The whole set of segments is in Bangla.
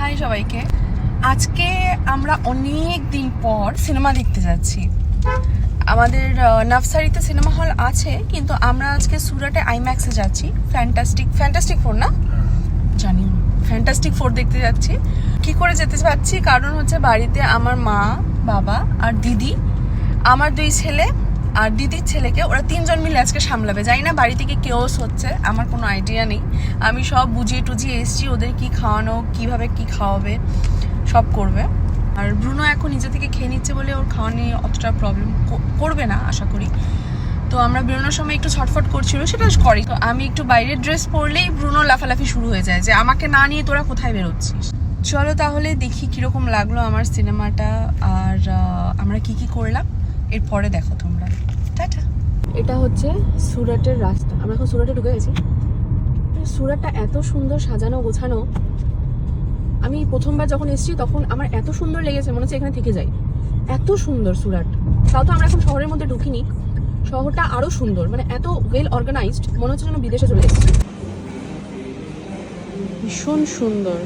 হাই সবাইকে। আজকে আমরা অনেক দিন পর সিনেমা দেখতে যাচ্ছি। আমাদের নার্সারিতে সিনেমা হল আছে, কিন্তু আমরা আজকে সুরাটে আইম্যাক্সে যাচ্ছি। ফ্যান্টাস্টিক 4 না, জানি ফ্যান্টাস্টিক 4 দেখতে যাচ্ছি। কি করে যেতে পারছি? কারণ হচ্ছে বাড়িতে আমার মা, বাবা আর দিদি, আমার 2 ছেলে আর দিদির ছেলেকে, ওরা 3 জন মিলে আজকে সামলাবে। জানি না বাড়ি থেকে কেওস হচ্ছে, আমার কোনো আইডিয়া নেই। আমি সব বুঝিয়ে টুজিয়ে এসছি, ওদের কি খাওয়ানো, কিভাবে কি খাওয়াবে সব করবে। আর ব্রুনো এখন নিজে থেকে খেয়ে নিচ্ছে বলে ওর খাওয়া নিয়ে অতটা প্রবলেম করবে না আশা করি। তো আমরা বেরোনোর সময় একটু ছটফট করছিল, সেটা করি। তো আমি একটু বাইরের ড্রেস পরলেই ব্রুনো লাফালাফি শুরু হয়ে যায় যে আমাকে না নিয়ে তোরা কোথায় বেরোচ্ছিস। চলো তাহলে দেখি কিরকম লাগলো আমার সিনেমাটা, আর আমরা কি কি করলাম এরপরে দেখো তোমরা। টাটা। এটা হচ্ছে সুরাটের রাস্তা। আমরা এখন সুরাটে ঢুকে গেছি। সুরাটটা এত সুন্দর সাজানো গোছানো। আমি প্রথমবার যখন এসেছি তখন আমার এত সুন্দর লেগেছে, মনে হচ্ছে এখানে থেকে যাই। এত সুন্দর সুরাট। তাও তো আমরা এখন শহরের মধ্যে ঢুকিনি, শহরটা আরো সুন্দর, মানে এত ওয়েল অর্গানাইজড, মনে হচ্ছে যেন বিদেশে চলে এসেছি। ভীষণ সুন্দর।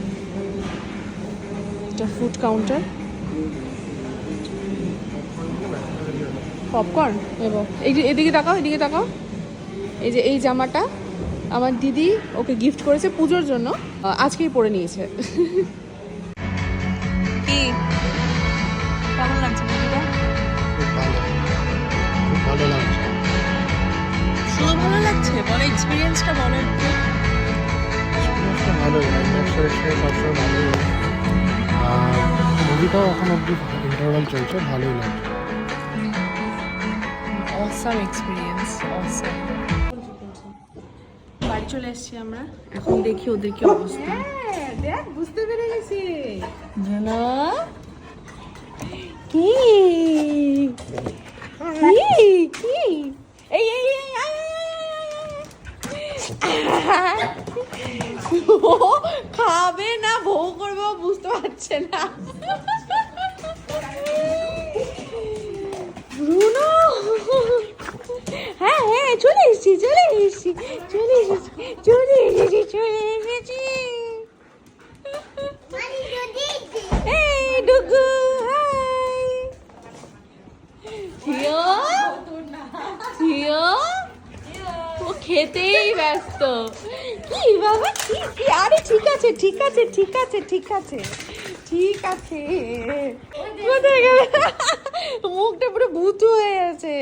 এটা ফুড কাউন্টার, পপকর্ন এবং এই যে এদিকে তাকাও, এদিকে তাকাও। এই যে এই জামাটা আমার দিদি ওকে গিফট করেছে পুজোর জন্য, আজকেই পরে নিয়েছে। কি কেমন লাগছে দিদিটা? খুব ভালো লাগছে। শুধু ভালো লাগছে? বলো এক্সপিরিয়েন্সটা বলো একটু। ভালোই, আইম্যাক্সের এক্সপিরিয়েন্স সবসময় ভালোই। আর মুভিটাও এখন অব্দি ইন্টারভাল চলছে, ভালোই লাগছে। Awesome experience, awesome. বাড়ি চলে এসেছি আমরা, এখন দেখি ওদের কি অবস্থা। দেখ বুঝতে পেরে গেছি। জানা কি কি এই এই খাবে না, ভৌ করবে, বুঝতে পারছে না। ব্রুনো, হ্যাঁ হ্যাঁ চলে এসেছি। এই ডুগু, হাই। থিও ও খেতেই ব্যস্ত। কি বাবা, কি আরে ঠিক আছে কোথায় গেলে? মুখটা পুরো ভূত হয়ে আছে।